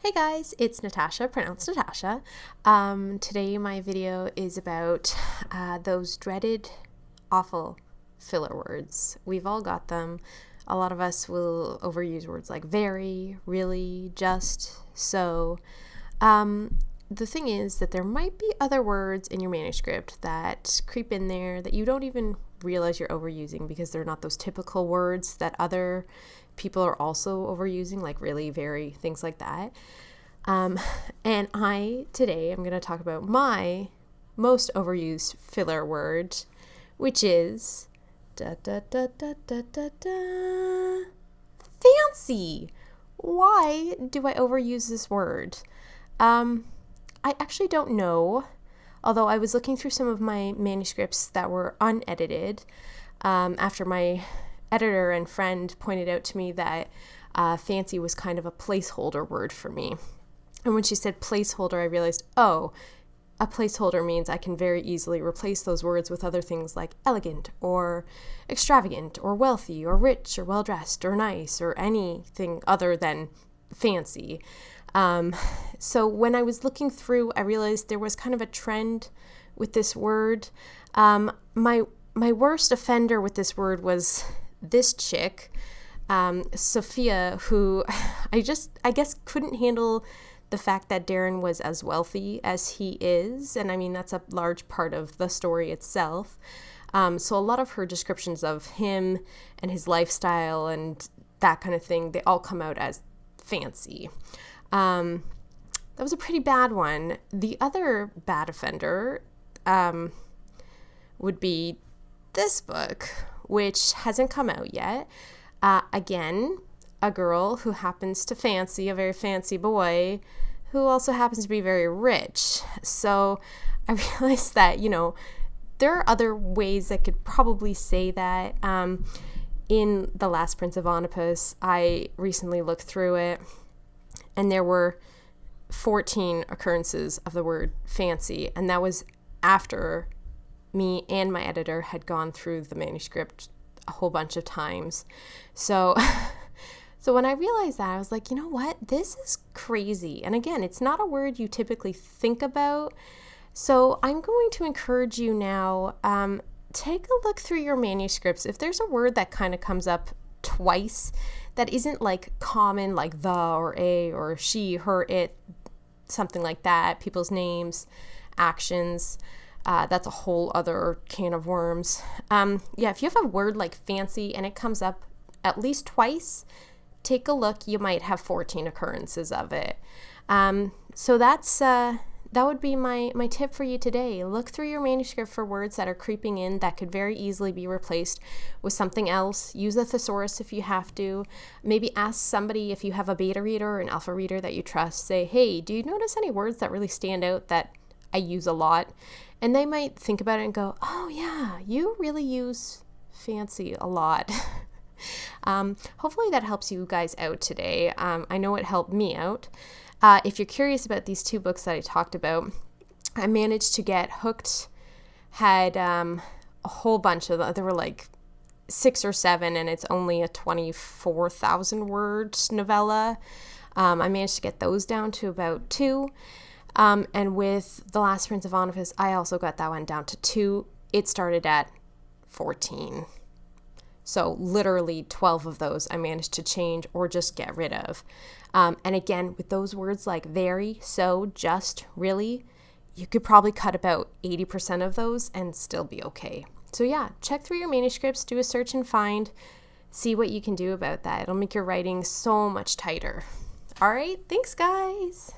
Hey guys, it's Natasha, pronounced Natasha. Today my video is about those dreaded, awful filler words. We've all got them. A lot of us will overuse words like very, really, just, so. The thing is that there might be other words in your manuscript that creep in there that you don't even realize you're overusing because they're not those typical words that other people are also overusing, like really, very, things like that. And today I'm going to talk about my most overused filler word, which is fancy. Why do I overuse this word? I actually don't know, although I was looking through some of my manuscripts that were unedited after my editor and friend pointed out to me that fancy was kind of a placeholder word for me. And when she said placeholder, I realized, oh, a placeholder means I can very easily replace those words with other things like elegant or extravagant or wealthy or rich or well-dressed or nice or anything other than fancy. So when I was looking through, I realized there was kind of a trend with this word. My worst offender with this word was this chick, Sophia, who I guess couldn't handle the fact that Darren was as wealthy as he is. And I mean, that's a large part of the story itself. So a lot of her descriptions of him and his lifestyle and that kind of thing, they all come out as fancy. That was a pretty bad one. The other bad offender would be this book, which hasn't come out yet. Again, a girl who happens to fancy a very fancy boy who also happens to be very rich. So I realized that, there are other ways I could probably say that. In The Last Prince of Oedipus, I recently looked through it, and there were 14 occurrences of the word fancy, and that was after me and my editor had gone through the manuscript a whole bunch of times. So when I realized that, I was like, you know what? This is crazy. And again, it's not a word you typically think about. So I'm going to encourage you now, take a look through your manuscripts. If there's a word that kind of comes up twice that isn't like common, like the or a or she, her, it, something like that, people's names, actions, that's a whole other can of worms. If you have a word like fancy and it comes up at least twice, take a look. You might have 14 occurrences of it. So that would be my tip for you today. Look through your manuscript for words that are creeping in that could very easily be replaced with something else. Use a thesaurus if you have to. Maybe ask somebody, if you have a beta reader or an alpha reader that you trust, say, hey, do you notice any words that really stand out that I use a lot? And they might think about it and go, oh yeah, you really use fancy a lot. Hopefully that helps you guys out today. I know it helped me out. If you're curious about these two books that I talked about, I managed to get hooked, had a whole bunch of them. There were like 6 or 7, and it's only a 24,000 word novella. I managed to get those down to about 2. And with The Last Prince of Oedipus, I also got that one down to 2. It started at 14. So literally 12 of those I managed to change or just get rid of. And again, with those words like very, so, just, really, you could probably cut about 80% of those and still be okay. So yeah, check through your manuscripts, do a search and find, see what you can do about that. It'll make your writing so much tighter. All right, thanks guys.